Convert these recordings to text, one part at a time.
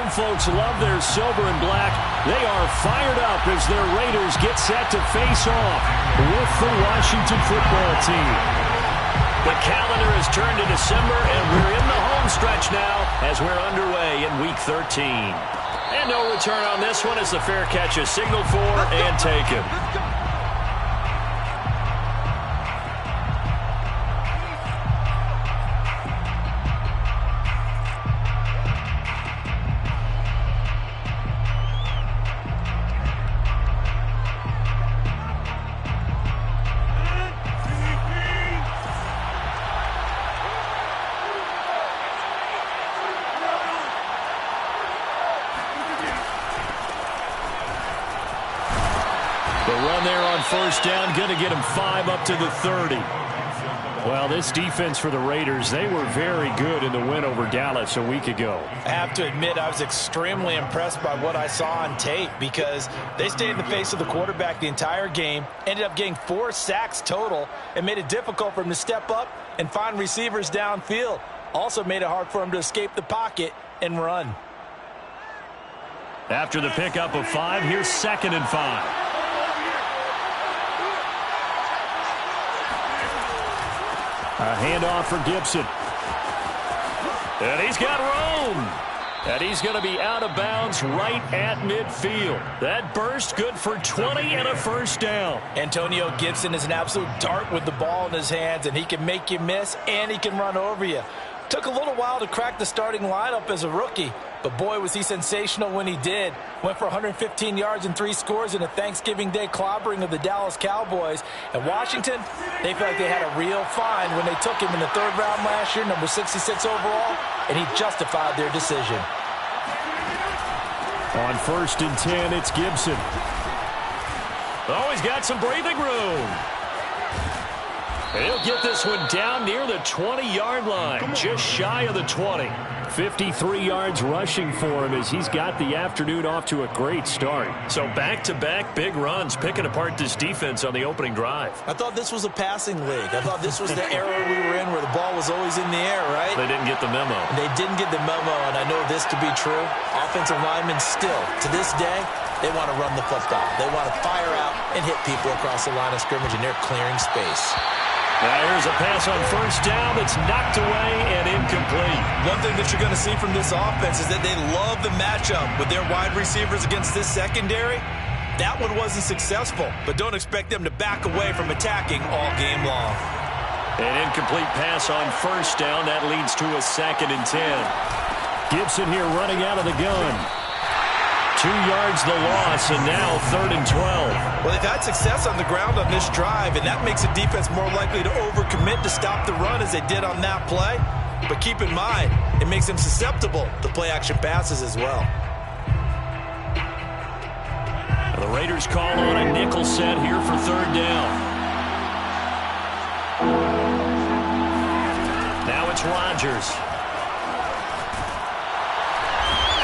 home folks love their silver and black. They are fired up as their Raiders get set to face off with the Washington football team. The calendar has turned to December, and we're in the home stretch now as we're underway in Week 13. And no return on this one as the fair catch is signaled for and taken. First down, going to get him 5 up to the 30. Well, this defense for the Raiders, they were very good in the win over Dallas a week ago. I have to admit, I was extremely impressed by what I saw on tape because they stayed in the face of the quarterback the entire game, ended up getting 4 sacks total, and made it difficult for him to step up and find receivers downfield. Also made it hard for him to escape the pocket and run. After the pickup of 5, here's 2nd and 5. A handoff for Gibson. And he's got room. And he's going to be out of bounds right at midfield. That burst good for 20 and a first down. Antonio Gibson is an absolute dart with the ball in his hands, and he can make you miss and he can run over you. Took a little while to crack the starting lineup as a rookie, but boy, was he sensational when he did. Went for 115 yards and 3 scores in a Thanksgiving Day clobbering of the Dallas Cowboys. And Washington, they feel like they had a real find when they took him in the 3rd round last year, number 66 overall, and he justified their decision. On 1st and 10, it's Gibson. Oh, he's got some breathing room. He'll get this one down near the 20-yard line, just shy of the 20. 53 yards rushing for him as he's got the afternoon off to a great start. So back-to-back big runs, picking apart this defense on the opening drive. I thought this was a passing league. I thought this was the era we were in where the ball was always in the air, right? They didn't get the memo. They didn't get the memo, and I know this to be true. Offensive linemen still, to this day, they want to run the football. They want to fire out and hit people across the line of scrimmage, and they're clearing space. Now here's a pass on 1st down that's knocked away and incomplete. One thing that you're going to see from this offense is that they love the matchup with their wide receivers against this secondary. That one wasn't successful, but don't expect them to back away from attacking all game long. An incomplete pass on 1st down. That leads to a 2nd and 10. Gibson here running out of the gun. 2 yards the loss, and now 3rd and 12. Well, they've had success on the ground on this drive, and that makes the defense more likely to overcommit to stop the run as they did on that play. But keep in mind, it makes them susceptible to play-action passes as well. The Raiders call on a nickel set here for 3rd down. Now it's Rodgers.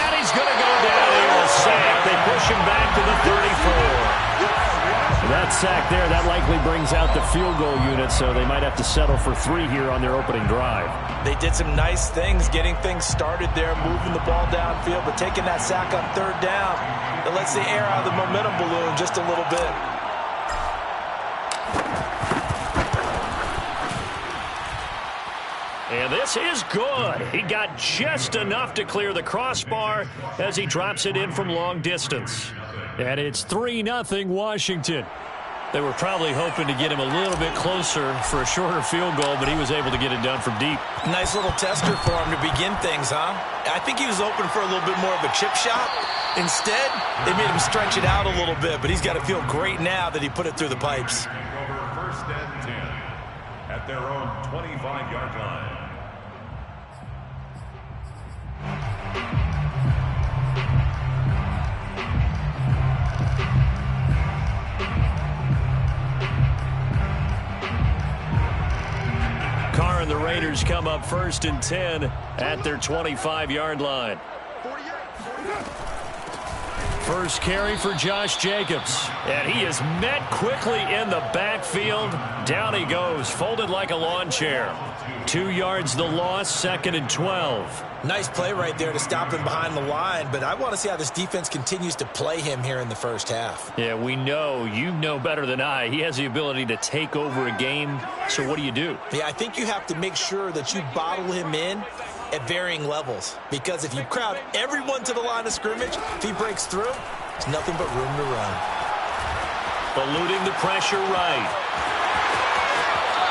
And he's going to go down. Sack. They push him back to the 34. That sack there, that likely brings out the field goal unit, so they might have to settle for 3 here on their opening drive. They did some nice things, getting things started there, moving the ball downfield, but taking that sack on 3rd down, that lets the air out of the momentum balloon just a little bit. And this is good. He got just enough to clear the crossbar as he drops it in from long distance. And it's 3-0 Washington. They were probably hoping to get him a little bit closer for a shorter field goal, but he was able to get it done from deep. Nice little tester for him to begin things, huh? I think he was open for a little bit more of a chip shot. Instead, they made him stretch it out a little bit, but he's got to feel great now that he put it through the pipes. Over 1st and 10 at their own 25-yard line. Carr and the Raiders come up 1st and 10 at their 25-yard line. First carry for Josh Jacobs. And he is met quickly in the backfield. Down he goes, folded like a lawn chair. 2 yards the loss, 2nd and 12. Nice play right there to stop him behind the line, but I want to see how this defense continues to play him here in the first half. Yeah, we know. You know better than I. He has the ability to take over a game, so what do you do? Yeah, I think you have to make sure that you bottle him in at varying levels, because if you crowd everyone to the line of scrimmage, if he breaks through, there's nothing but room to run. Eluding the pressure right.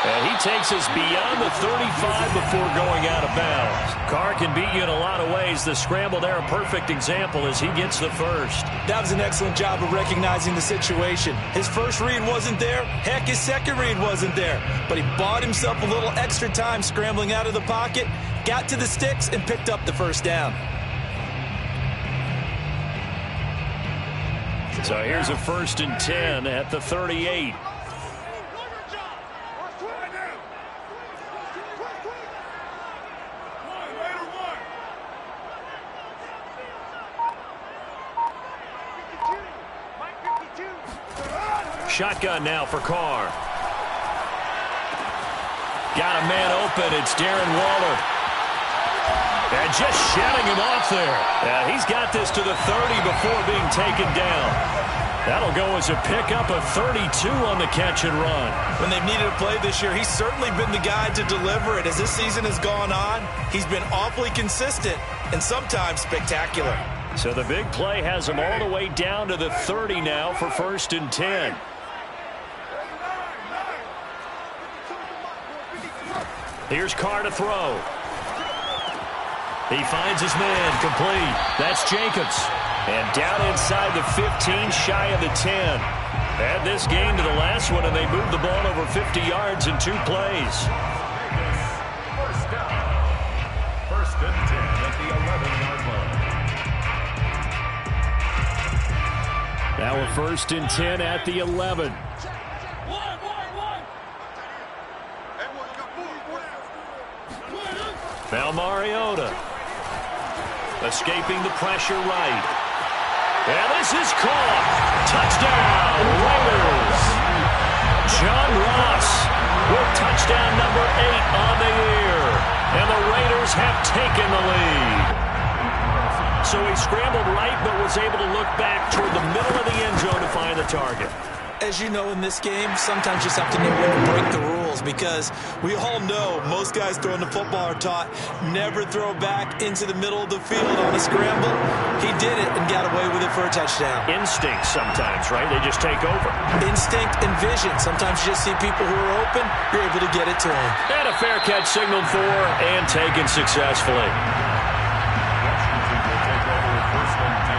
And he takes us beyond the 35 before going out of bounds. Carr can beat you in a lot of ways. The scramble there, a perfect example as he gets the first. That was an excellent job of recognizing the situation. His first read wasn't there. Heck, his second read wasn't there. But he bought himself a little extra time scrambling out of the pocket, got to the sticks, and picked up the first down. So here's a 1st and 10 at the 38. Shotgun now for Carr. Got a man open. It's Darren Waller. And just shutting him off there. And he's got this to the 30 before being taken down. That'll go as a pickup of 32 on the catch and run. When they've needed a play this year, he's certainly been the guy to deliver it. As this season has gone on, he's been awfully consistent and sometimes spectacular. So the big play has him all the way down to the 30 now for 1st and 10. Here's Carr to throw. He finds his man, complete. That's Jacobs. And down inside the 15, shy of the 10. Add this game to the last one, and they moved the ball over 50 yards in 2 plays. First down. 1st and 10 at the 11-yard line. Now a 1st and 10 at the 11. Now Mariota. Escaping the pressure right. And this is caught. Touchdown, Raiders. John Ross with touchdown number 8 on the year. And the Raiders have taken the lead. So he scrambled right but was able to look back toward the middle of the end zone to find the target. As you know, in this game, sometimes you just have to know when to break the rules, because we all know most guys throwing the football are taught never throw back into the middle of the field on a scramble. He did it and got away with it for a touchdown. Instinct sometimes, right? They just take over. Instinct and vision. Sometimes you just see people who are open, you're able to get it to them. And a fair catch signaled for and taken successfully. Washington will take over 1st and 10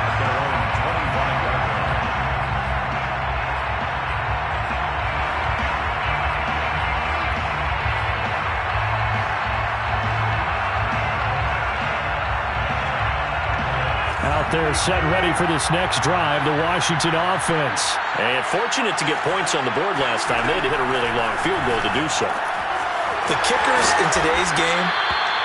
at their own 25-yard line. Out there set ready for this next drive, the Washington offense. And fortunate to get points on the board last time. They had to hit a really long field goal to do so. The kickers in today's game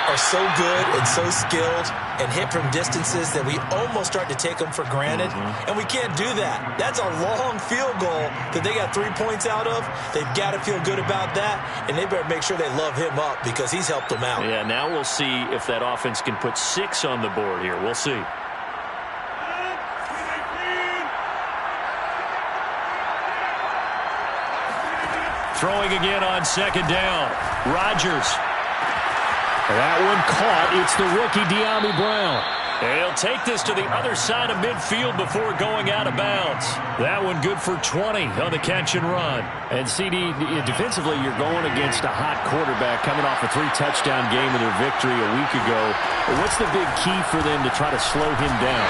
are so good and so skilled and hit from distances that we almost start to take them for granted. And we can't do that. That's a long field goal that they got 3 points out of. They've got to feel good about that, and they better make sure they love him up because he's helped them out. Yeah, now we'll see if that offense can put 6 on the board here. We'll see. Throwing again on 2nd down. Rodgers. That one caught. It's the rookie De'Ami Brown. And he'll take this to the other side of midfield before going out of bounds. That one good for 20 on the catch and run. And CD, defensively, you're going against a hot quarterback coming off a 3-touchdown game in their victory a week ago. What's the big key for them to try to slow him down?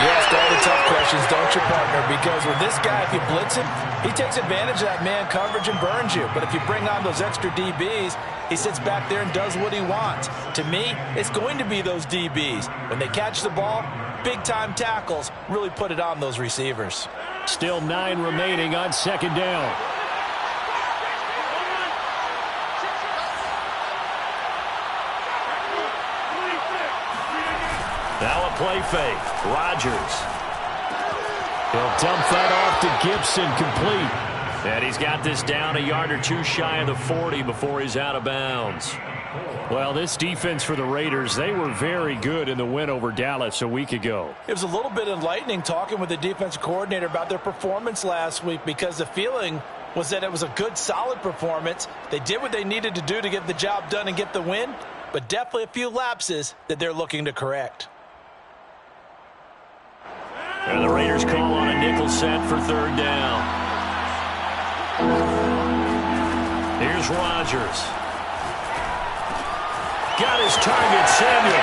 You ask all the tough questions, don't you, partner? Because with this guy, if you blitz him, he takes advantage of that man coverage and burns you. But if you bring on those extra DBs, he sits back there and does what he wants. To me, it's going to be those DBs. When they catch the ball, big-time tackles really put it on those receivers. Still 9 remaining on 2nd down. Now a play fake. Rodgers He'll dump that off to Gibson, complete. And he's got this down a yard or two shy of the 40 before he's out of bounds. Well, this defense for the Raiders, they were very good in the win over Dallas a week ago. It was a little bit enlightening talking with the defensive coordinator about their performance last week, because the feeling was that it was a good, solid performance. They did what they needed to do to get the job done and get the win, but definitely a few lapses that they're looking to correct. And the Raiders call on a nickel set for third down. Here's Rodgers. Got his target, Samuel.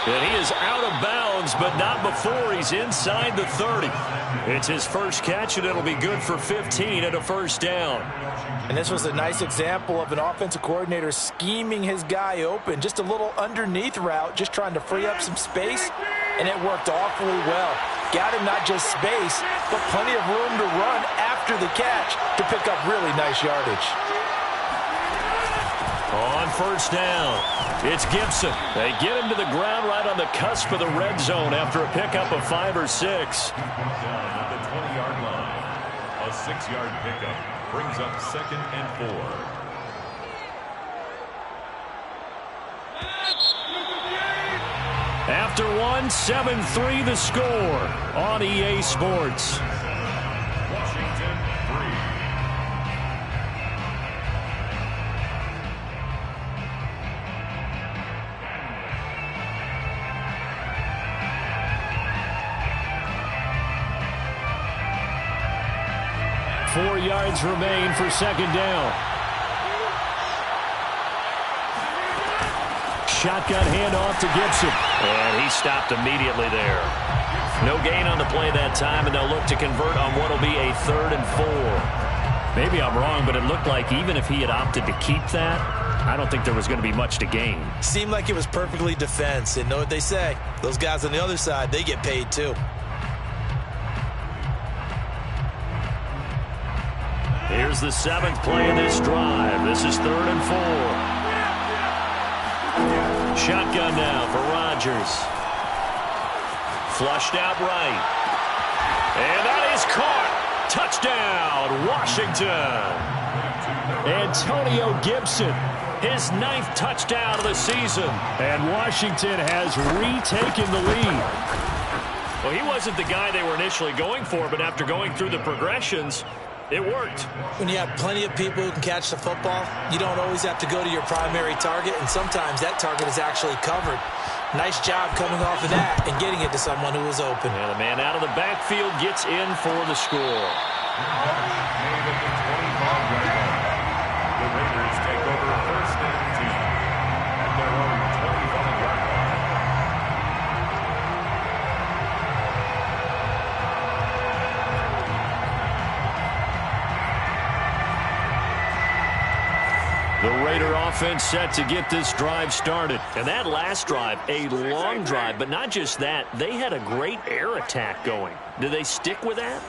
And he is out of bounds, but not before he's inside the 30. It's his first catch, and it'll be good for 15 and a first down. And this was a nice example of an offensive coordinator scheming his guy open. Just a little underneath route, just trying to free up some space, and it worked awfully well. Got him not just space, but plenty of room to run after the catch to pick up really nice yardage. On first down, it's Gibson. They get him to the ground right on the cusp of the red zone after a pickup of 5 or 6. Down at the 20-yard line. A 6-yard pickup brings up 2nd and 4. After one, 7-3 the score on EA Sports. Washington 3. Four yards remain for second down. Shotgun handoff to Gibson. And he stopped immediately there. No gain on the play that time, and they'll look to convert on what will be a 3rd and 4. Maybe I'm wrong, but it looked like even if he had opted to keep that, I don't think there was going to be much to gain. Seemed like it was perfectly defense. And know what they say? Those guys on the other side, they get paid too. Here's the 7th play of this drive. This is 3rd and 4. Shotgun now for Rodgers. Flushed out right. And that is caught. Touchdown, Washington. Antonio Gibson, his 9th touchdown of the season. And Washington has retaken the lead. Well, he wasn't the guy they were initially going for, but after going through the progressions, it worked. When you have plenty of people who can catch the football, you don't always have to go to your primary target, and sometimes that target is actually covered. Nice job coming off of that and getting it to someone who was open. And the man out of the backfield gets in for the score. Made at the 25-yard line. The Raiders take over 1st and 10 at their own 25-yard line. The Raider offense set to get this drive started. And that last drive, a long drive, but not just that. They had a great air attack going. Do they stick with that?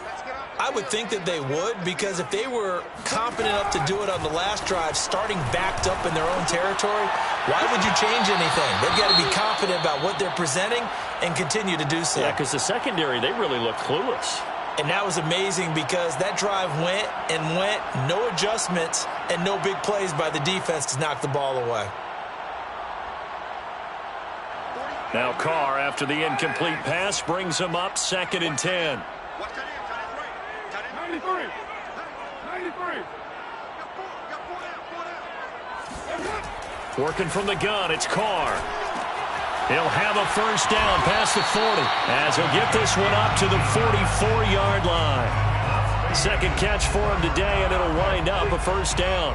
I would think that they would, because if they were confident enough to do it on the last drive, starting backed up in their own territory, why would you change anything? They've got to be confident about what they're presenting and continue to do so. Yeah, because the secondary, they really looked clueless. And that was amazing, because that drive went and went, no adjustments, and no big plays by the defense to knock the ball away. Now Carr, after the incomplete pass, brings him up 2nd and 10. 93. Working from the gun, it's Carr. He'll have a first down past the 40 as he'll get this one up to the 44-yard line. Second catch for him today, and it'll wind up a first down.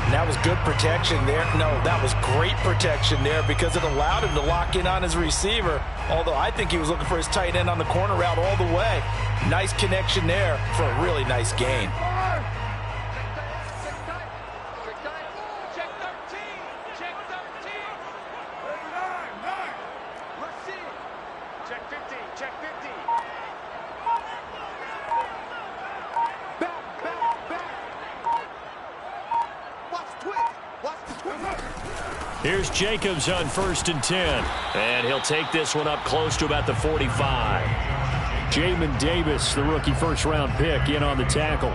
And that was good protection there. No, that was great protection there, because it allowed him to lock in on his receiver, although I think he was looking for his tight end on the corner route all the way. Nice connection there for a really nice gain. Here's Jacobs on 1st and 10. And he'll take this one up close to about the 45. Jamin Davis, the rookie first-round pick, in on the tackle.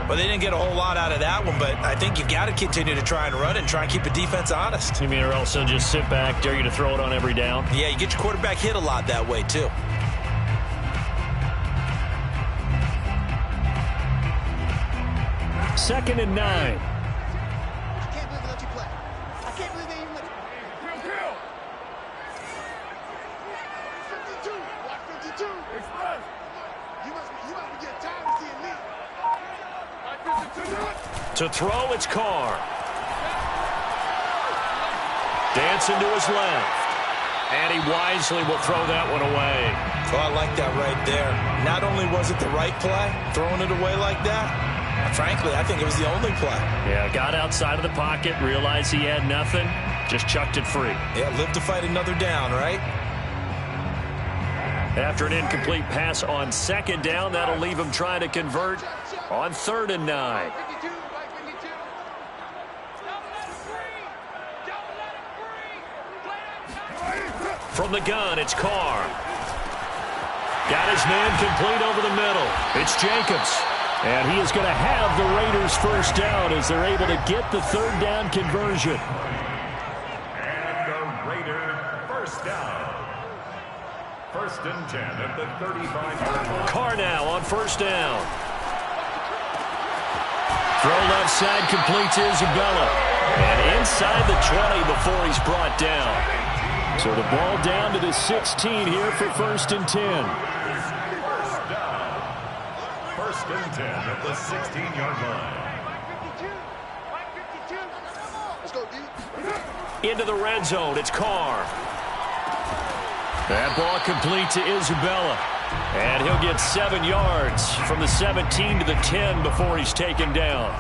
Well, they didn't get a whole lot out of that one, but I think you've got to continue to try and run and try and keep the defense honest. You mean, or else they'll just sit back, dare you to throw it on every down? Yeah, you get your quarterback hit a lot that way, too. Second and 9. I can't believe they let you play. I can't believe they even let you play. 52. Block 52. Express. You must be getting tired of seeing me. To throw, it's Carr. Dancing to his left. And he wisely will throw that one away. Oh, I like that right there. Not only was it the right play, throwing it away like that, frankly, I think it was the only play. Yeah, got outside of the pocket, realized he had nothing, just chucked it free. Yeah, live to fight another down, right? After an incomplete pass on second down, that'll leave him trying to convert on 3rd and 9. From the gun, it's Carr. Got his man complete over the middle. It's Jacobs. And he is going to have the Raiders first down as they're able to get the 3rd down conversion. And the Raider first down. 1st and 10 at the 35-yard line. Carr now on 1st down. Throw left side, complete to Isabella. And inside the 20 before he's brought down. So the ball down to the 16 here for 1st and 10. First down. 1st and 10 at the 16-yard line. Let's go, D. Into the red zone, it's Carr. That ball complete to Isabella. And he'll get 7 yards from the 17 to the 10 before he's taken down.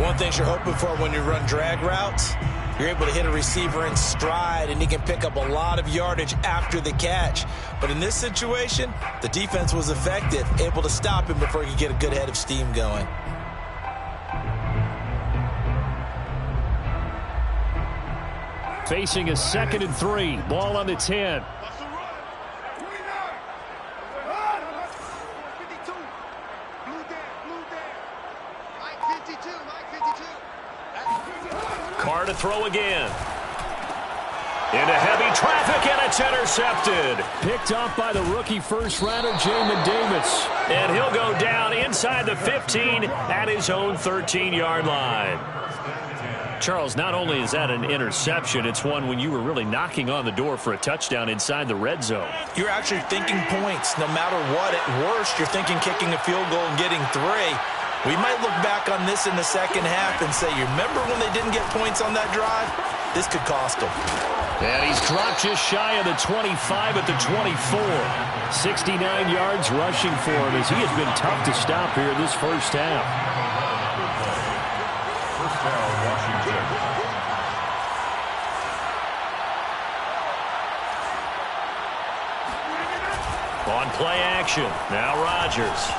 One thing you're hoping for when you run drag routes, you're able to hit a receiver in stride, and he can pick up a lot of yardage after the catch. But in this situation, the defense was effective, able to stop him before he could get a good head of steam going. Facing a 2nd and 3. Ball on the 10. Carr to throw again. Into heavy traffic, and it's intercepted. Picked off by the rookie first-rounder, Jamin Davis. And he'll go down inside the 15 at his own 13-yard line. Charles, not only is that an interception, it's one when you were really knocking on the door for a touchdown inside the red zone. You're actually thinking points. No matter what, at worst, you're thinking kicking a field goal and getting 3. We might look back on this in the second half and say, you remember when they didn't get points on that drive? This could cost them. And he's dropped just shy of the 25 at the 24. 69 yards rushing for him as he has been tough to stop here this first half. First down, Washington. On play action, now Rodgers.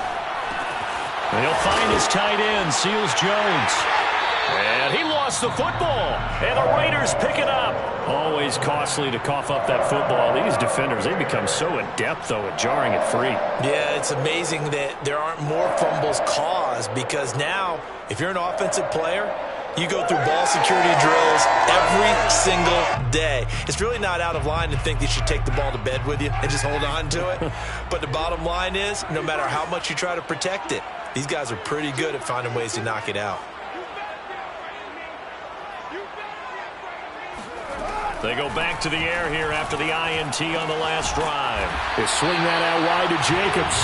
And he'll find his tight end, Seals Jones. And he lost the football. And the Raiders pick it up. Always costly to cough up that football. These defenders, they become so adept, though, at jarring it free. Yeah, it's amazing that there aren't more fumbles caused, because now, if you're an offensive player, you go through ball security drills every single day. It's really not out of line to think that you should take the ball to bed with you and just hold on to it. But the bottom line is, no matter how much you try to protect it, these guys are pretty good at finding ways to knock it out. They go back to the air here after the INT on the last drive. They swing that out wide to Jacobs.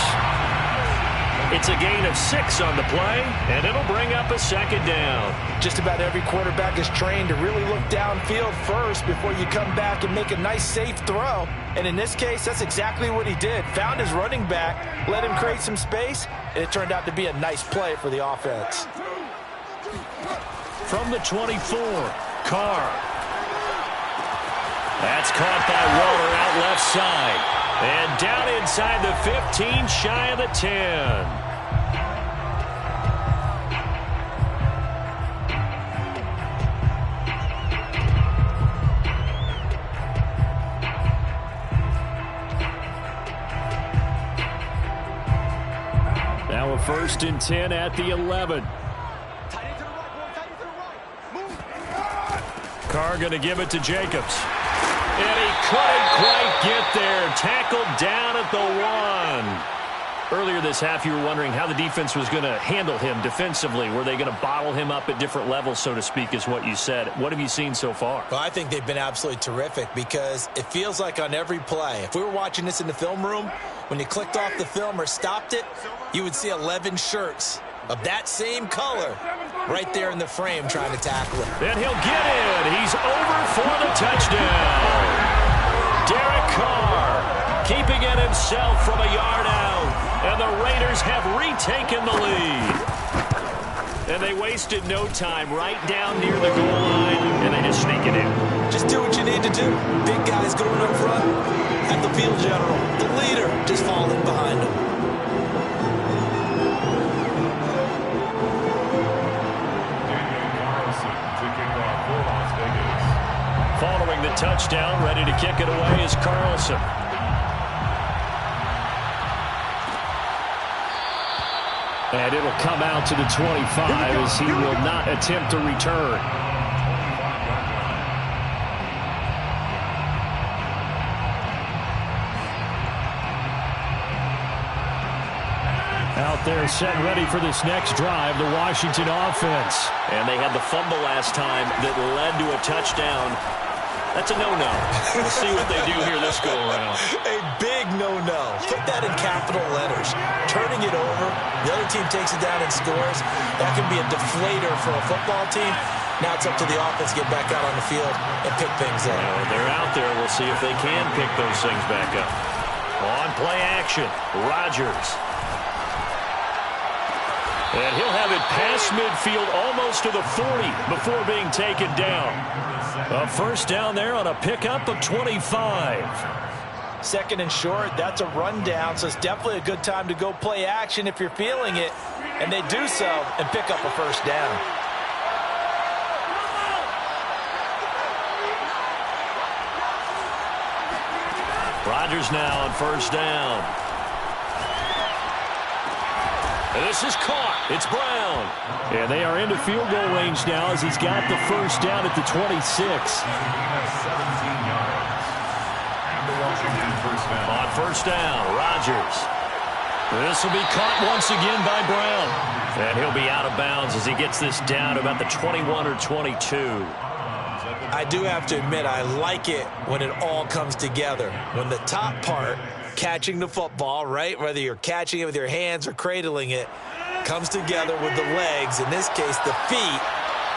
It's a gain of 6 on the play, and it'll bring up a 2nd down. Just about every quarterback is trained to really look downfield first before you come back and make a nice, safe throw. And in this case, that's exactly what he did. Found his running back, let him create some space, and it turned out to be a nice play for the offense. From the 24, Carr. That's caught by Waller out left side. And down inside the 15, shy of the 10. first and 10 at the 11. Carr going to give it to Jacobs. And he couldn't quite get there. Tackled down at the 1. Earlier this half, you were wondering how the defense was going to handle him defensively. Were they going to bottle him up at different levels, so to speak, is what you said. What have you seen so far? Well, I think they've been absolutely terrific because it feels like on every play, if we were watching this in the film room, when you clicked off the film or stopped it, you would see 11 shirts of that same color right there in the frame trying to tackle him. And he'll get in. He's over for the touchdown. Derek Carr keeping it himself from a yard out. And the Raiders have retaken the lead. And they wasted no time right down near the goal line, and they just sneak it in. Just do what you need to do. Big guys going up front. At the field general, the leader, just falling behind him. Following the touchdown, ready to kick it away is Carlson. And it'll come out to the 25 as he will not attempt to return. Out there set ready for this next drive, the Washington offense. And they had the fumble last time that led to a touchdown. That's a no-no. We'll see what they do here this go-around. A big no-no. Put that in capital letters. Turning it over, the other team takes it down and scores. That can be a deflator for a football team. Now it's up to the offense to get back out on the field and pick things up. They're out there. We'll see if they can pick those things back up. On play action, Rodgers. And he'll have it past midfield almost to the 40 before being taken down. A first down there on a pickup of 25. Second and short, that's a rundown, so it's definitely a good time to go play action if you're feeling it. And they do so and pick up a first down. Rodgers now on first down. And this is caught. It's Brown. And they are into field goal range now as he's got the first down at the 26. 17 yards. And the Washington first down. On first down, Rodgers. This will be caught once again by Brown. And he'll be out of bounds as he gets this down to about the 21 or 22. I do have to admit, I like it when it all comes together. When the top part, catching the football, right, whether you're catching it with your hands or cradling it, comes together with the legs, in this case the feet,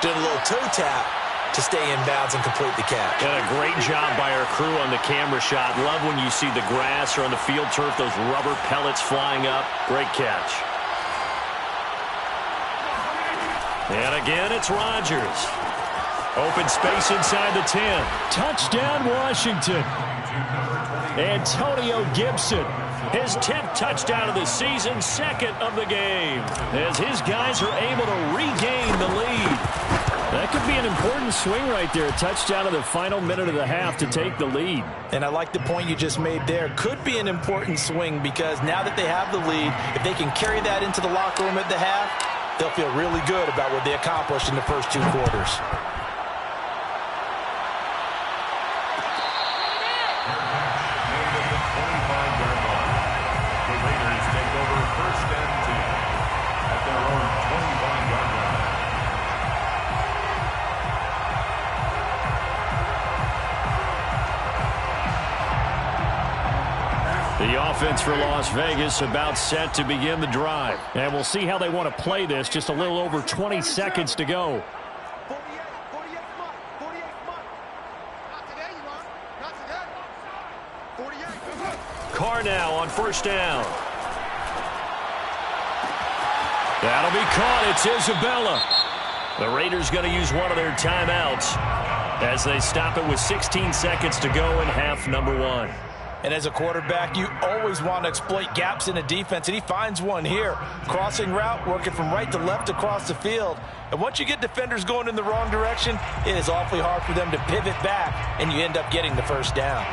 doing a little toe tap to stay in bounds and complete the catch. And a great job by our crew on the camera shot. Love when you see the grass or on the field turf, those rubber pellets flying up. Great catch. And again, it's Rodgers. Open space inside the 10. Touchdown, Washington. Antonio Gibson, his 10th touchdown of the season, second of the game, as his guys are able to regain the lead. That could be an important swing right there, a touchdown of the final minute of the half to take the lead. And I like the point you just made there. Could be an important swing because now that they have the lead, if they can carry that into the locker room at the half, they'll feel really good about what they accomplished in the first two quarters. The offense for Las Vegas about set to begin the drive. And we'll see how they want to play this. Just a little over 20 seconds to go. 48 month. Not today, you want. Not today. 48. Carr now on first down. That'll be caught. It's Isabella. The Raiders going to use one of their timeouts as they stop it with 16 seconds to go in half number one. And as a quarterback, you always want to exploit gaps in a defense, and he finds one here. Crossing route, working from right to left across the field. And once you get defenders going in the wrong direction, it is awfully hard for them to pivot back, and you end up getting the first down.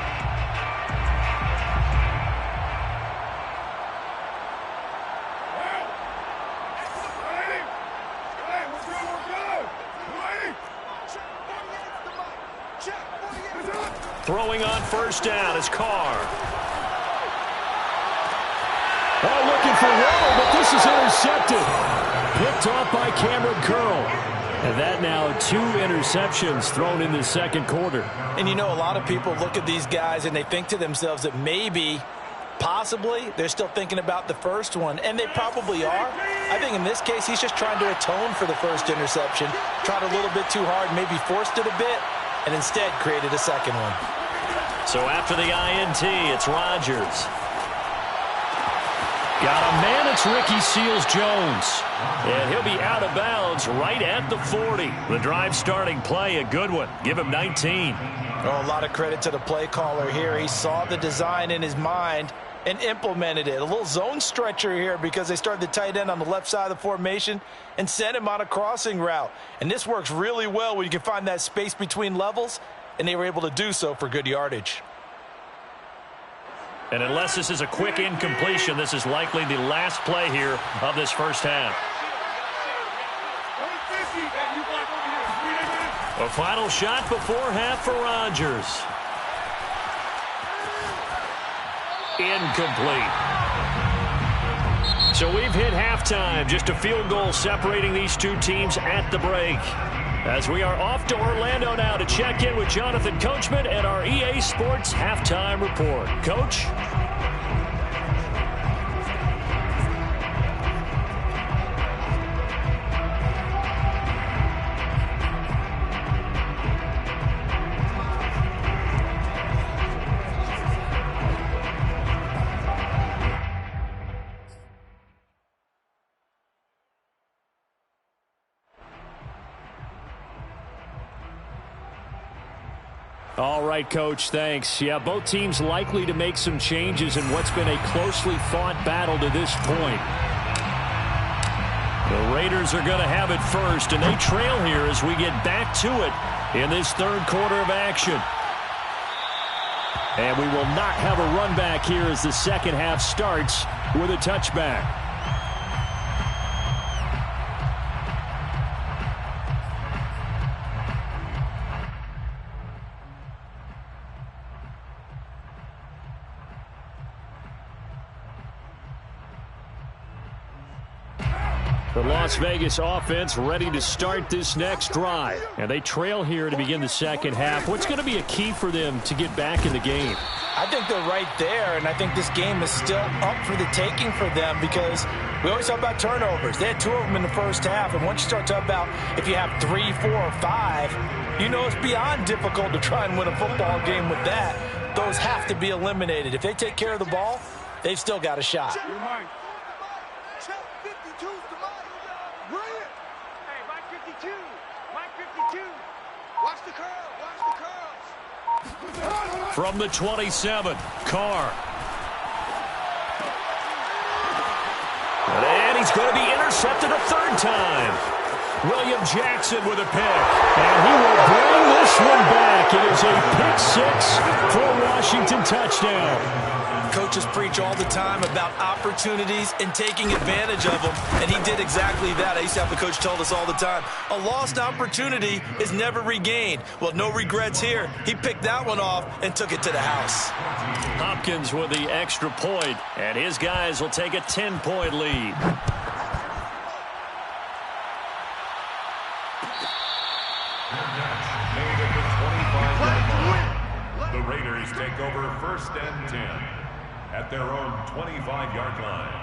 Throwing on first down is Carr. Oh, looking for Waddle, but this is intercepted. Picked off by Cameron Curl. And that now 2 interceptions thrown in the second quarter. And you know, a lot of people look at these guys and they think to themselves that maybe, possibly, they're still thinking about the first one. And they probably are. I think in this case, he's just trying to atone for the first interception. Tried a little bit too hard, maybe forced it a bit, and instead created a second one. So after the INT, it's Rodgers. Got a man, it's Ricky Seals-Jones. And he'll be out of bounds right at the 40. The drive starting play, a good one. Give him 19. Oh, a lot of credit to the play caller here. He saw the design in his mind and implemented it. A little zone stretcher here because they started the tight end on the left side of the formation and sent him on a crossing route. And this works really well when you can find that space between levels, and they were able to do so for good yardage. And unless this is a quick incompletion, this is likely the last play here of this first half. A final shot before half for Rodgers. Incomplete. So we've hit halftime. Just a field goal separating these two teams at the break. As we are off to Orlando now to check in with Jonathan Coachman and our EA Sports Halftime Report. Coach? All right, Coach, thanks. Yeah, both teams likely to make some changes in what's been a closely fought battle to this point. The Raiders are going to have it first, and they trail here as we get back to it in this third quarter of action. And we will not have a run back here as the second half starts with a touchback. The Las Vegas offense ready to start this next drive. And they trail here to begin the second half. What's going to be a key for them to get back in the game? I think they're right there, and I think this game is still up for the taking for them because we always talk about turnovers. They had 2 of them in the first half, and once you start talking about if you have 3, 4, or 5, you know it's beyond difficult to try and win a football game with that. Those have to be eliminated. If they take care of the ball, they've still got a shot. Watch the curl. Watch the curls. From the 27, Carr. And he's going to be intercepted a third time. William Jackson with a pick. And he will bring this one back. It is a pick 6 for a Washington touchdown. Coaches preach all the time about opportunities and taking advantage of them, and he did exactly that. I used to have the coach tell us all the time, a lost opportunity is never regained. Well, no regrets here. He picked that one off and took it to the house. Hopkins with the extra point, and his guys will take a 10-point lead. The Raiders take over first and 10 at their own 25-yard line.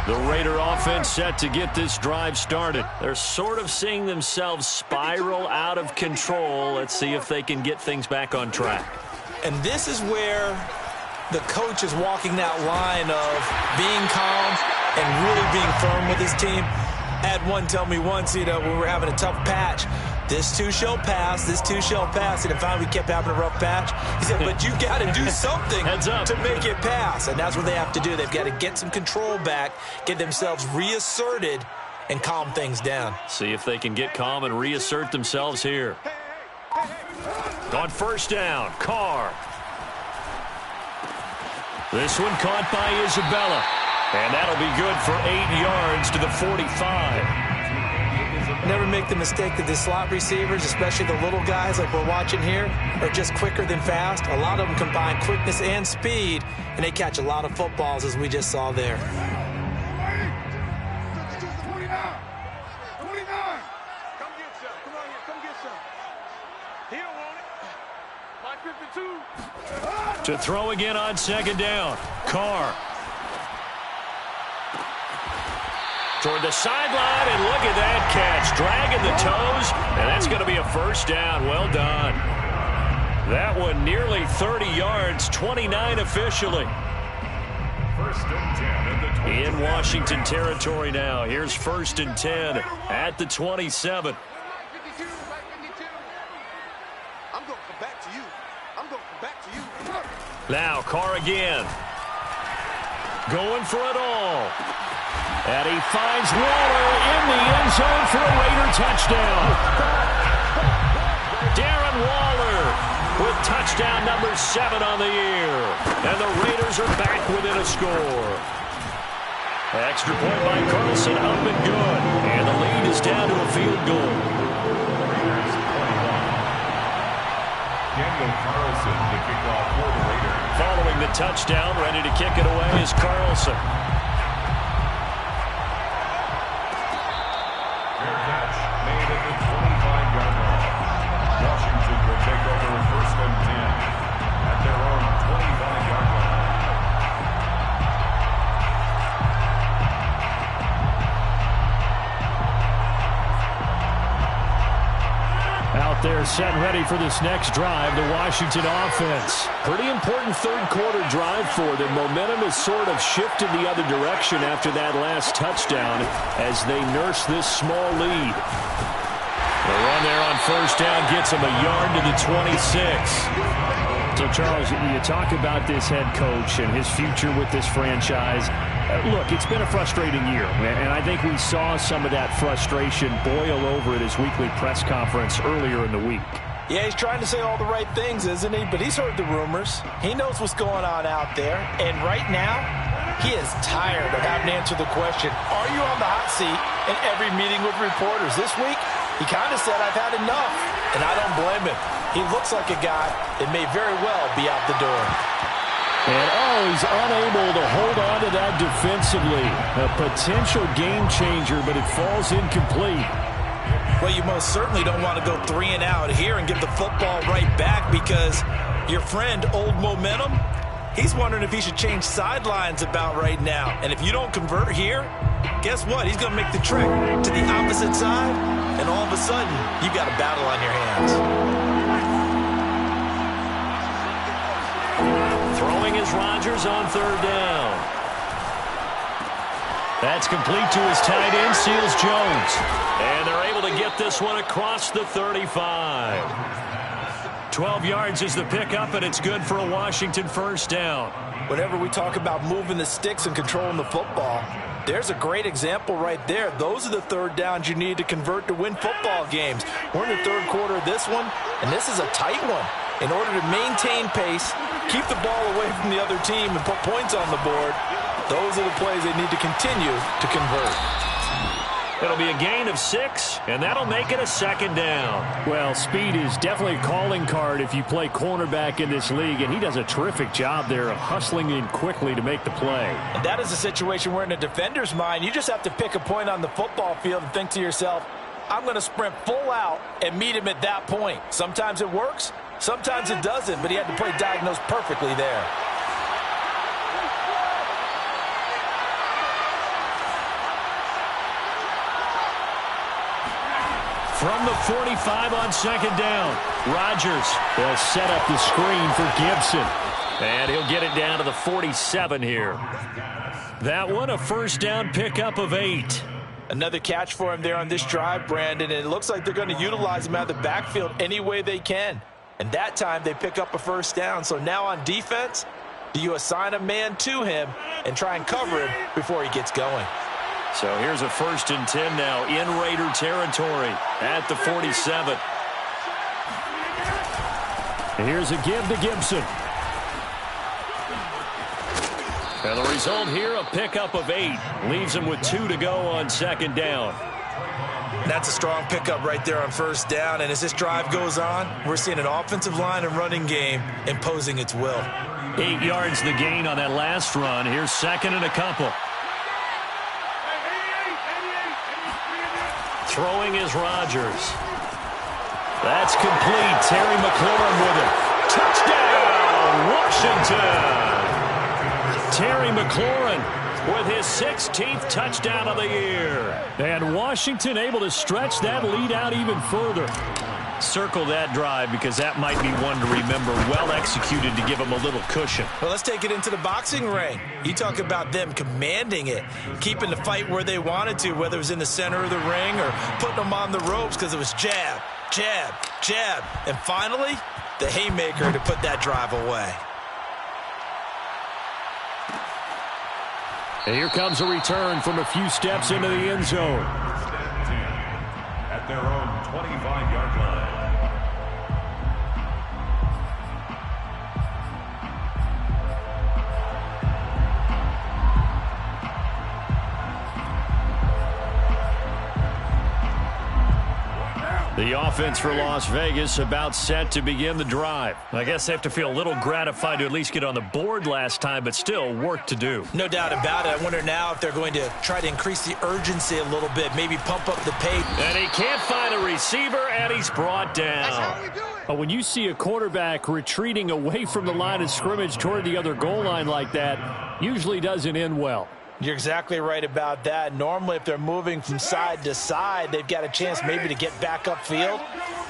The Raider offense set to get this drive started. They're sort of seeing themselves spiral out of control. Let's see if they can get things back on track. And this is where the coach is walking that line of being calm and really being firm with his team. I had one tell me once, we were having a tough patch. This too shall pass, this too shall pass. And finally we kept having a rough patch. He said, but you got to do something to make it pass. And that's what they have to do. They've got to get some control back, get themselves reasserted, and calm things down. See if they can get calm and reassert themselves here. On first down, Carr. This one caught by Isabella. And that'll be good for 8 yards to the 45. Never make the mistake that the slot receivers, especially the little guys like we're watching here, are just quicker than fast. A lot of them combine quickness and speed, and they catch a lot of footballs, as we just saw there. 29. Come get some. Come on here. Come get some. He don't want it. My 52. To throw again on second down. Carr. Toward the sideline, and look at that catch. Dragging the toes, and that's going to be a first down. Well done. That one nearly 30 yards, 29 officially. First and 10 at the 20. In Washington territory now. Here's first and 10 at the 27. I'm going to come back to you. I'm going to come back to you. Now Carr again. Going for it all. And he finds Waller in the end zone for a Raider touchdown. Darren Waller with touchdown number 7 on the year. And the Raiders are back within a score. Extra point by Carlson, up and good. And the lead is down to a field goal. Raiders 21. Daniel Carlson, the kickoff for the Raiders. Following the touchdown, ready to kick it away is Carlson. Fair catch made at the 25-yard line. Washington will take over first and 10 at their own 25-yard line. Out there set and ready for this next drive, the Washington offense. Pretty important third quarter drive for them. Momentum has sort of shifted the other direction after that last touchdown as they nurse this small lead. The run there on first down gets them a yard to the 26. So, Charles, you talk about this head coach and his future with this franchise. Look, it's been a frustrating year, and I think we saw some of that frustration boil over at his weekly press conference earlier in the week. Yeah, he's trying to say all the right things, isn't he? But he's heard the rumors. He knows what's going on out there. And right now, he is tired of having to answer the question, are you on the hot seat in every meeting with reporters? This week, he kind of said, I've had enough. And I don't blame him. He looks like a guy that may very well be out the door. And, he's unable to hold on to that defensively. A potential game changer, but it falls incomplete. Well, you most certainly don't want to go 3 and out here and give the football right back because your friend, Old Momentum, he's wondering if he should change sidelines about right now. And if you don't convert here, guess what? He's going to make the trek to the opposite side, and all of a sudden, you've got a battle on your hands. Throwing is Rodgers on third down. That's complete to his tight end, Seals Jones. And they're able to get this one across the 35. 12 yards is the pickup, and it's good for a Washington first down. Whenever we talk about moving the sticks and controlling the football, there's a great example right there. Those are the third downs you need to convert to win football games. We're in the third quarter of this one, and this is a tight one. In order to maintain pace, keep the ball away from the other team, and put points on the board, those are the plays they need to continue to convert. It'll be a gain of 6, and that'll make it a second down. Well, speed is definitely a calling card if you play cornerback in this league, and he does a terrific job there of hustling in quickly to make the play. And that is a situation where in a defender's mind, you just have to pick a point on the football field and think to yourself, I'm going to sprint full out and meet him at that point. Sometimes it works, sometimes it doesn't, but he had to play diagnosed perfectly there. From the 45 on second down, Rodgers will set up the screen for Gibson. And he'll get it down to the 47 here. That one, a first down pickup of 8. Another catch for him there on this drive, Brandon, and it looks like they're going to utilize him out of the backfield any way they can. And that time they pick up a first down. So now on defense, do you assign a man to him and try and cover him before he gets going? So here's a first and 10 now in Raider territory at the 47. Here's a give to Gibson. And the result here, a pickup of 8. Leaves him with 2 to go on second down. That's a strong pickup right there on first down. And as this drive goes on, we're seeing an offensive line and running game imposing its will. 8 yards the gain on that last run. Here's second and a couple. Throwing is Rodgers. That's complete. Terry McLaurin with it. Touchdown, Washington! Terry McLaurin with his 16th touchdown of the year. And Washington able to stretch that lead out even further. Circle that drive because that might be one to remember. Well executed to give them a little cushion. Well, let's take it into the boxing ring. You talk about them commanding it, keeping the fight where they wanted to, whether it was in the center of the ring or putting them on the ropes because it was jab, jab, jab. And finally, the haymaker to put that drive away. And here comes a return from a few steps into the end zone. At their own 25-yard line. The offense for Las Vegas about set to begin the drive. I guess they have to feel a little gratified to at least get on the board last time, but still work to do. No doubt about it. I wonder now if they're going to try to increase the urgency a little bit, maybe pump up the pace. And he can't find a receiver, and he's brought down. That's how we do it. But when you see a quarterback retreating away from the line of scrimmage toward the other goal line like that, usually doesn't end well. You're exactly right about that. Normally, if they're moving from side to side, they've got a chance maybe to get back upfield.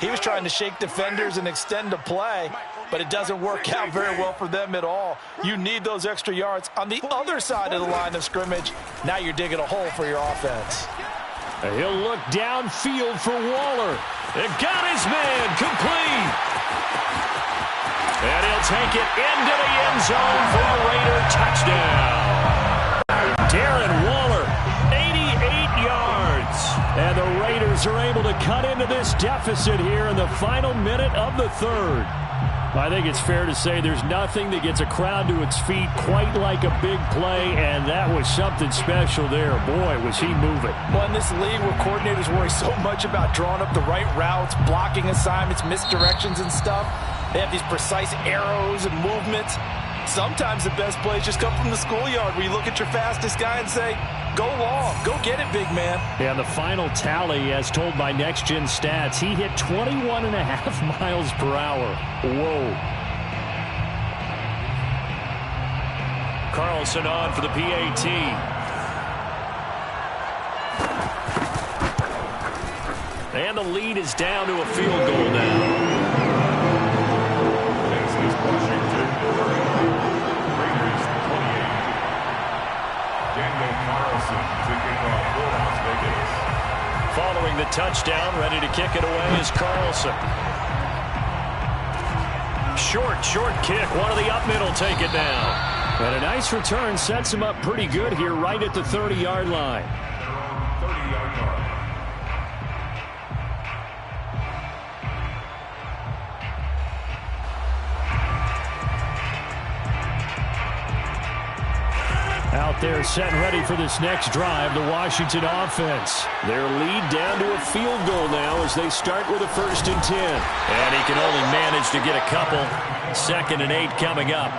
He was trying to shake defenders and extend the play, but it doesn't work out very well for them at all. You need those extra yards on the other side of the line of scrimmage. Now you're digging a hole for your offense. And he'll look downfield for Waller. It got his man complete. And he'll take it into the end zone for a Raider touchdown. Darren Waller, 88 yards. And the Raiders are able to cut into this deficit here in the final minute of the third. I think it's fair to say there's nothing that gets a crowd to its feet quite like a big play, and that was something special there. Boy, was he moving. Well, in this league where coordinators worry so much about drawing up the right routes, blocking assignments, misdirections and stuff, they have these precise arrows and movements. Sometimes the best plays just come from the schoolyard where you look at your fastest guy and say, go long, go get it, big man. Yeah, the final tally, as told by Next Gen Stats, he hit 21.5 miles per hour. Whoa. Carlson on for the PAT. And the lead is down to a field goal now. This is Washington 30. Raiders 28. Daniel Carlson to kick off for Las Vegas. Following the touchdown, ready to kick it away is Carlson. Short kick. One of the up middle take it down. And a nice return sets him up pretty good here right at the 30-yard line. 30-yard line. Out there set and ready for this next drive, the Washington offense. Their lead down to a field goal now as they start with a 1st and 10. And he can only manage to get a couple. 2nd and 8 coming up.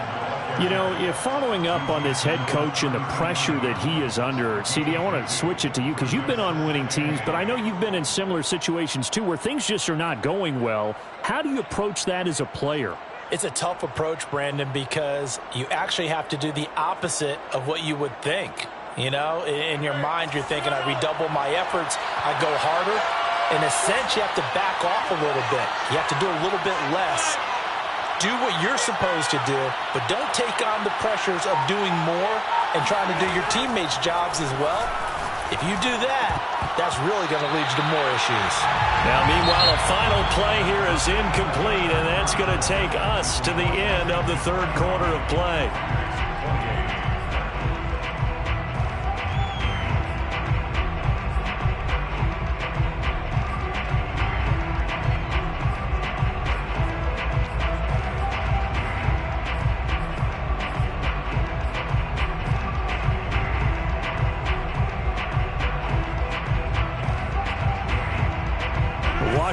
You know, if following up on this head coach and the pressure that he is under, CD, I want to switch it to you because you've been on winning teams, but I know you've been in similar situations too where things just are not going well. How do you approach that as a player? It's a tough approach, Brandon, because you actually have to do the opposite of what you would think. You know, in your mind, you're thinking, I redouble my efforts, I go harder. In a sense, you have to back off a little bit. You have to do a little bit less. Do what you're supposed to do, but don't take on the pressures of doing more and trying to do your teammates' jobs as well. If you do that, that's really going to lead you to more issues. Now, meanwhile, a final play here is incomplete, and that's going to take us to the end of the 3rd quarter of play.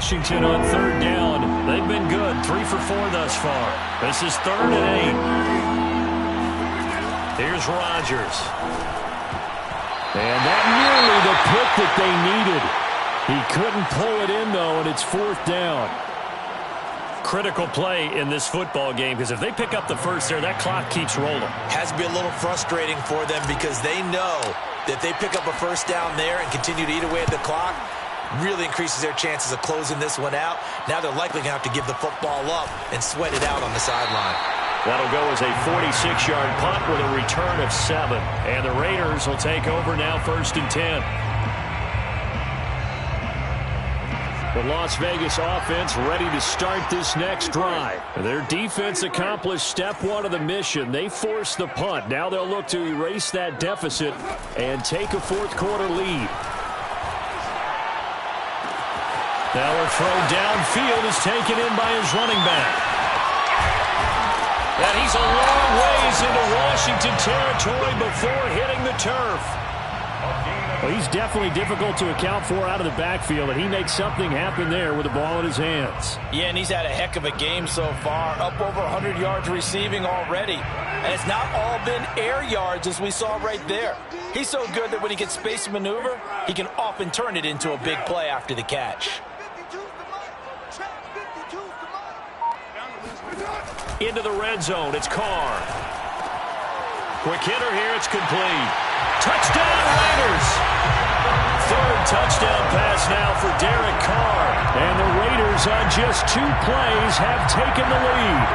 Washington on third down. They've been good, 3 for 4 thus far. This is 3rd and 8. Here's Rodgers. And that nearly the pick that they needed. He couldn't pull it in, though, and it's 4th down. Critical play in this football game, because if they pick up the first there, that clock keeps rolling. Has to be a little frustrating for them because they know that they pick up a first down there and continue to eat away at the clock, really increases their chances of closing this one out. Now they're likely going to have to give the football up and sweat it out on the sideline. That'll go as a 46-yard punt with a return of 7. And the Raiders will take over now, 1st and 10. The Las Vegas offense ready to start this next drive. Their defense accomplished step 1 of the mission. They forced the punt. Now they'll look to erase that deficit and take a 4th quarter lead. Now a throw downfield is taken in by his running back. And he's a long ways into Washington territory before hitting the turf. Well, he's definitely difficult to account for out of the backfield, and he makes something happen there with the ball in his hands. Yeah, and he's had a heck of a game so far, up over 100 yards receiving already. And it's not all been air yards as we saw right there. He's so good that when he gets space to maneuver, he can often turn it into a big play after the catch. Into the red zone, it's Carr. Quick hitter here, it's complete. Touchdown, Raiders! 3rd touchdown pass now for Derek Carr. And the Raiders on just 2 plays have taken the lead.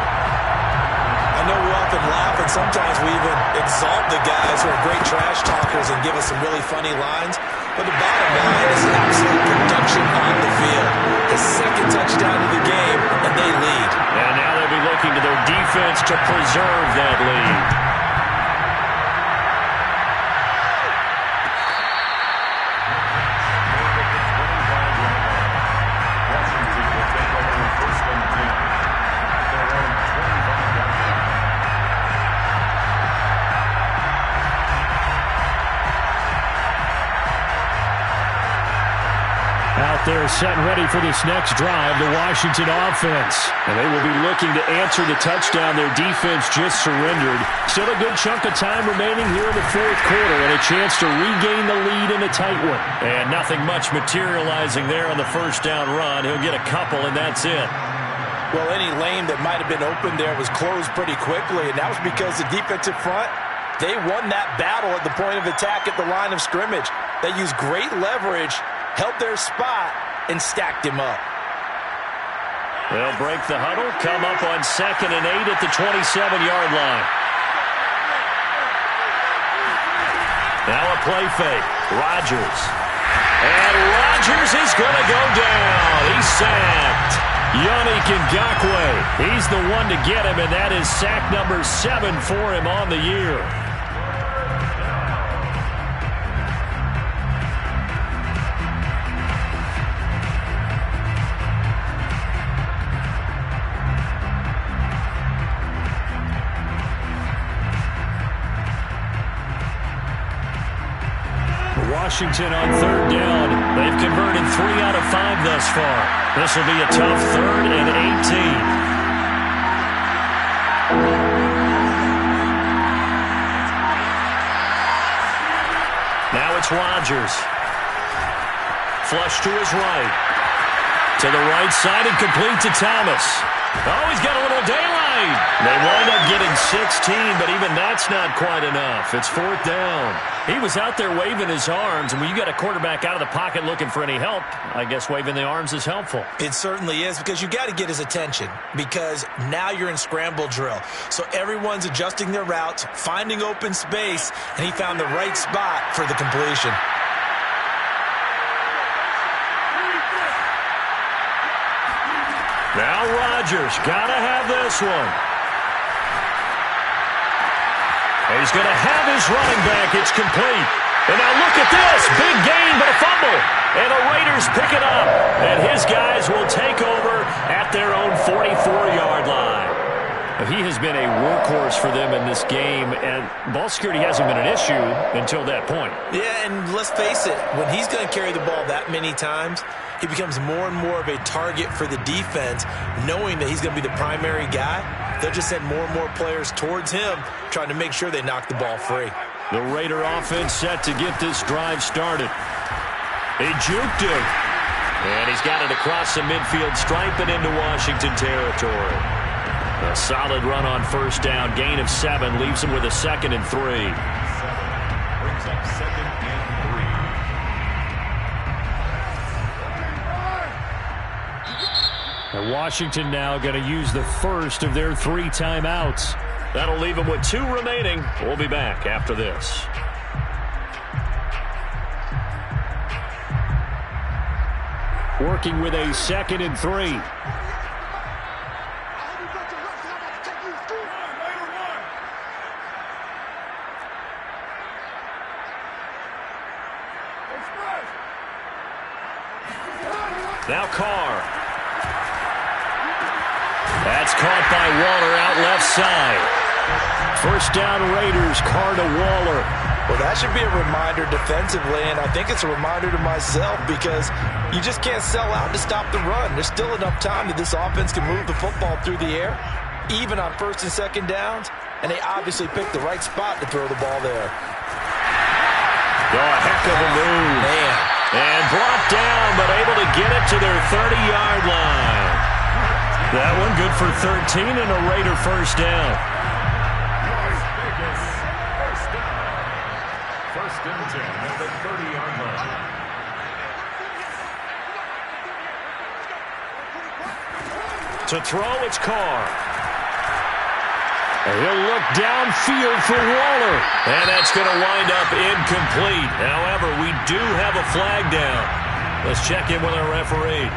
I know we often laugh, and sometimes we even exalt the guys who are great trash talkers and give us some really funny lines. But the bottom line is absolute production on the field. The 2nd touchdown of the game, and they lead. And now they'll be looking to their defense to preserve that lead. They're set and ready for this next drive, the Washington offense. And they will be looking to answer the touchdown their defense just surrendered. Still a good chunk of time remaining here in the 4th quarter and a chance to regain the lead in a tight one. And nothing much materializing there on the 1st down run. He'll get a couple, and that's it. Well, any lane that might have been open there was closed pretty quickly, and that was because the defensive front, they won that battle at the point of attack at the line of scrimmage. They used great leverage, held their spot, and stacked him up. They'll break the huddle, come up on 2nd and 8 at the 27-yard line. Now a play fake. Rodgers. And Rodgers is going to go down. He's sacked. Yannick Ngakoue. He's the one to get him, and that is sack number 7 for him on the year. Washington on 3rd down. They've converted 3 out of 5 thus far. This will be a tough 3rd and 18. Now it's Rodgers. Flush to his right. To the right side and complete to Thomas. Oh, he's got a little daylight. They wind up getting 16, but even that's not quite enough. It's 4th down. He was out there waving his arms, and when you got a quarterback out of the pocket looking for any help, I guess waving the arms is helpful. It certainly is, because you got to get his attention, because now you're in scramble drill. So everyone's adjusting their routes, finding open space, and he found the right spot for the completion. Now Rodgers, gotta have this one. He's going to have his running back. It's complete. And now look at this. Big gain, but a fumble. And the Raiders pick it up. And his guys will take over at their own 44-yard line. He has been a workhorse for them in this game, and ball security hasn't been an issue until that point. Yeah, and let's face it, when he's going to carry the ball that many times, he becomes more and more of a target for the defense, knowing that he's going to be the primary guy. They'll just send more and more players towards him, trying to make sure they knock the ball free. The Raider offense set to get this drive started. He juked him. And he's got it across the midfield stripe and into Washington territory. A solid run on first down. Gain of 7 leaves him with a 2nd and 3. Brings up 2nd and 3. And Washington now going to use the first of their 3 timeouts. That'll leave them with 2 remaining. We'll be back after this. Working with a 2nd and 3. Now Carr. That's caught by Waller out left side. First down Raiders, Carr to Waller. Well, that should be a reminder defensively, and I think it's a reminder to myself because you just can't sell out to stop the run. There's still enough time that this offense can move the football through the air, even on 1st and 2nd downs, and they obviously picked the right spot to throw the ball there. Oh, a heck of a move. Man. And brought down, but able to get it to their 30-yard line. That one good for 13 and a Raider first down. Las Vegas, first down. 1st and 10 at the 30-yard line. To throw, it's Carr. And he'll look downfield for Waller. And that's going to wind up incomplete. However, we do have a flag down. Let's check in with our referee.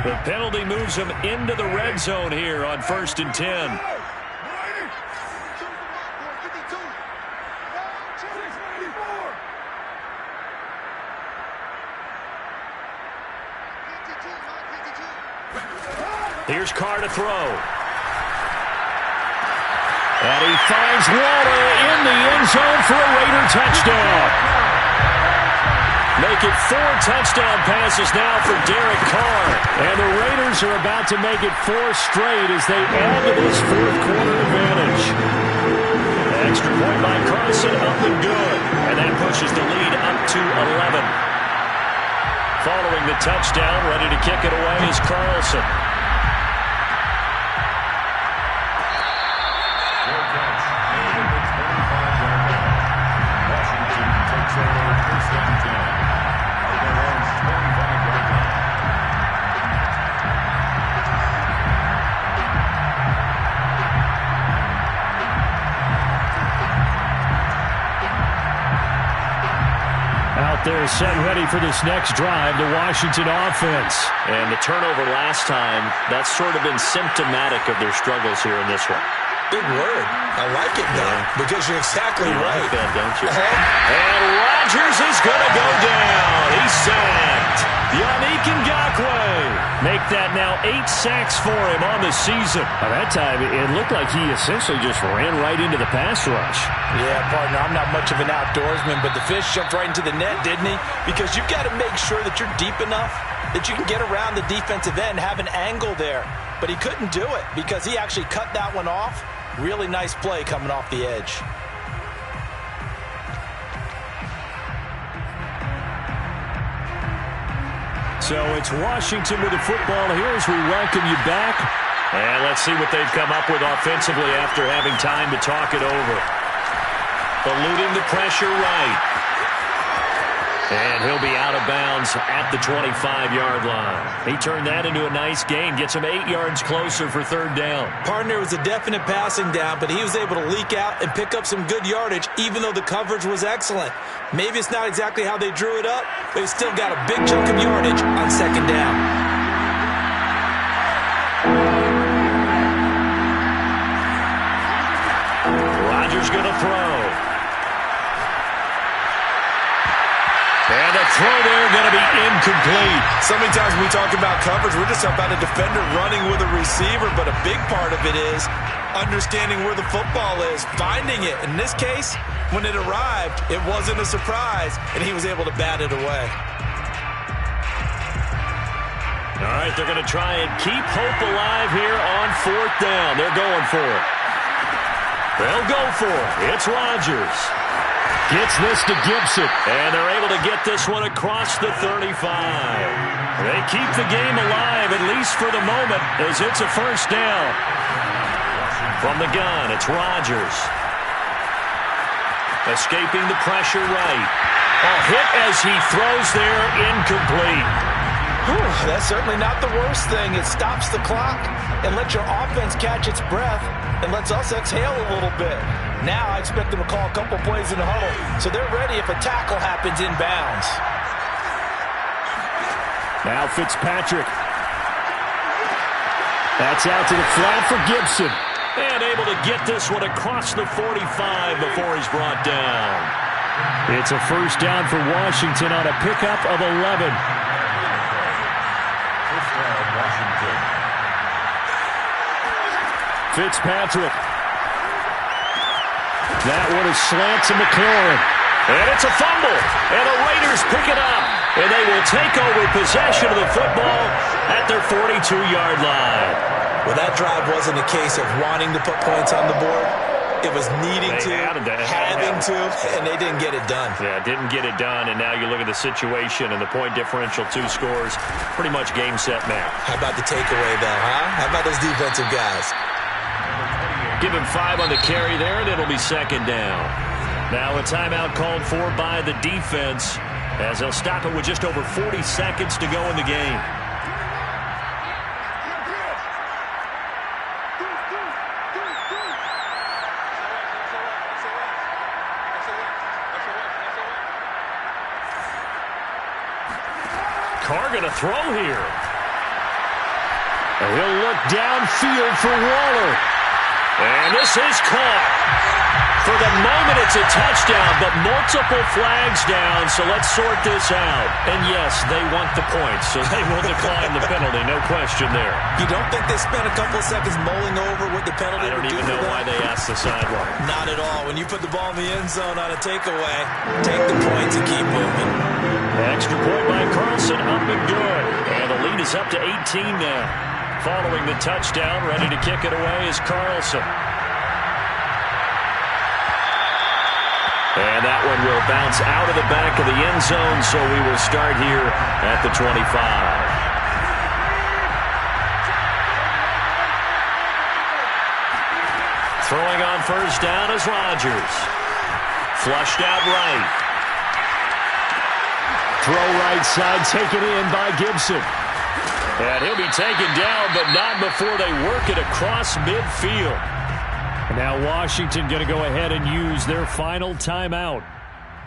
The penalty moves him into the red zone here on 1st and 10. Here's Carr to throw. And he finds Waller in the end zone for a Raider touchdown. Make it 4 touchdown passes now for Derek Carr. And the Raiders are about to make it 4 straight as they add to this 4th quarter advantage. Extra point by Carson, up and good. And that pushes the lead up to 11. Following the touchdown, ready to kick it away is Carlson. They're set ready for this next drive, the Washington offense. And the turnover last time, that's sort of been symptomatic of their struggles here in this one. Big word. I like it now because you're exactly right. Like that, don't you? And Rodgers is going to go down. He's sacked. Yannick Ngakoue. Make that now 8 sacks for him on the season. By that time, it looked like he essentially just ran right into the pass rush. Yeah, partner, I'm not much of an outdoorsman, but the fish jumped right into the net, didn't he? Because you've got to make sure that you're deep enough that you can get around the defensive end, have an angle there. But he couldn't do it because he actually cut that one off. Really nice play coming off the edge. So it's Washington with the football here as we welcome you back. And let's see what they've come up with offensively after having time to talk it over. Eluding the pressure right. And he'll be out of bounds at the 25-yard line. He turned that into a nice gain. Gets him 8 yards closer for 3rd down. Partner, was a definite passing down, but he was able to leak out and pick up some good yardage, even though the coverage was excellent. Maybe it's not exactly how they drew it up, but he still got a big chunk of yardage on 2nd down. Rodgers going to throw. And the throw there going to be incomplete. So many times when we talk about coverage, we're just about a defender running with a receiver, but a big part of it is understanding where the football is, finding it. In this case, when it arrived, it wasn't a surprise, and he was able to bat it away. All right, they're going to try and keep hope alive here on 4th down. They're going for it. They'll go for it. It's Rodgers. Gets this to Gibson, and they're able to get this one across the 35. They keep the game alive, at least for the moment, as it's a 1st down. From the gun, it's Rodgers. Escaping the pressure right. A hit as he throws there, incomplete. Whew, that's certainly not the worst thing. It stops the clock and lets your offense catch its breath and lets us exhale a little bit. Now I expect them to call a couple plays in the huddle, so they're ready if a tackle happens inbounds. Now Fitzpatrick. That's out to the flat for Gibson. And able to get this one across the 45 before he's brought down. It's a 1st down for Washington on a pickup of 11. Washington. Fitzpatrick. That one is slant to McLaurin. And it's a fumble. And the Raiders pick it up. And they will take over possession of the football at their 42-yard line. Well, that drive wasn't a case of wanting to put points on the board. It was needing to, having to, and they didn't get it done. Yeah, didn't get it done, and now you look at the situation and the point differential, 2 scores, pretty much game, set, match. How about the takeaway, though, huh? How about those defensive guys? Give him 5 on the carry there, and it'll be 2nd down. Now a timeout called for by the defense, as they'll stop it with just over 40 seconds to go in the game. Carr going to throw here. And he'll look downfield for Waller. And this is caught. For the moment, it's a touchdown, but multiple flags down, so let's sort this out. And yes, they want the points, so they will decline the penalty, no question there. You don't think they spent a couple of seconds mulling over what the penalty would do? I don't even know why they asked the sideline. Not at all. When you put the ball in the end zone on a takeaway, take the points and keep moving. Extra point by Carlson, up and good. And the lead is up to 18 now. Following the touchdown, ready to kick it away is Carlson. And that one will bounce out of the back of the end zone, so we will start here at the 25. Throwing on 1st down is Rodgers. Flushed out right. Throw right side taken in by Gibson. And he'll be taken down, but not before they work it across midfield. And now Washington going to go ahead and use their final timeout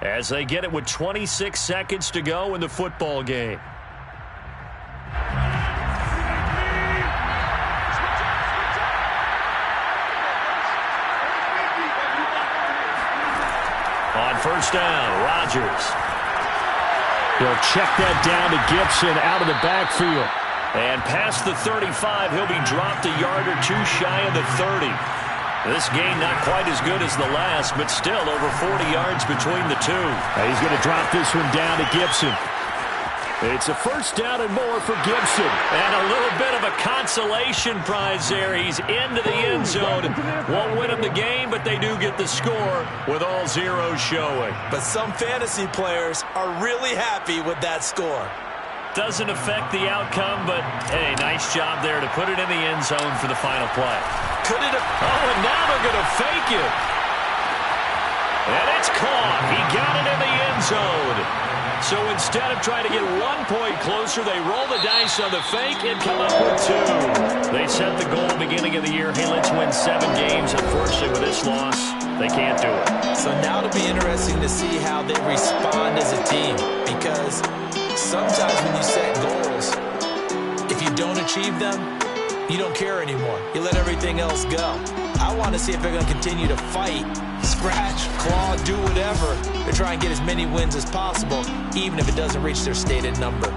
as they get it with 26 seconds to go in the football game. On 1st down, Rodgers. He'll check that down to Gibson out of the backfield. And past the 35, he'll be dropped a yard or 2 shy of the 30. This game not quite as good as the last, but still over 40 yards between the two. He's going to drop this one down to Gibson. It's a 1st down and more for Gibson. And a little bit of a consolation prize there. He's into the end zone. Won't win him the game, but they do get the score with all zeros showing. But some fantasy players are really happy with that score. Doesn't affect the outcome, but, hey, nice job there to put it in the end zone for the final play. Could it have... Oh, and now they're going to fake it. And it's caught. He got it in the end zone. So instead of trying to get 1 point closer, they roll the dice on the fake and come up with 2. They set the goal at the beginning of the year. Hey, let's win 7 games. Unfortunately, with this loss, they can't do it. So now it'll be interesting to see how they respond as a team, because sometimes when you set goals, if you don't achieve them, you don't care anymore. You let everything else go. I want to see if they're going to continue to fight, scratch, claw, do whatever to try and get as many wins as possible, even if it doesn't reach their stated number.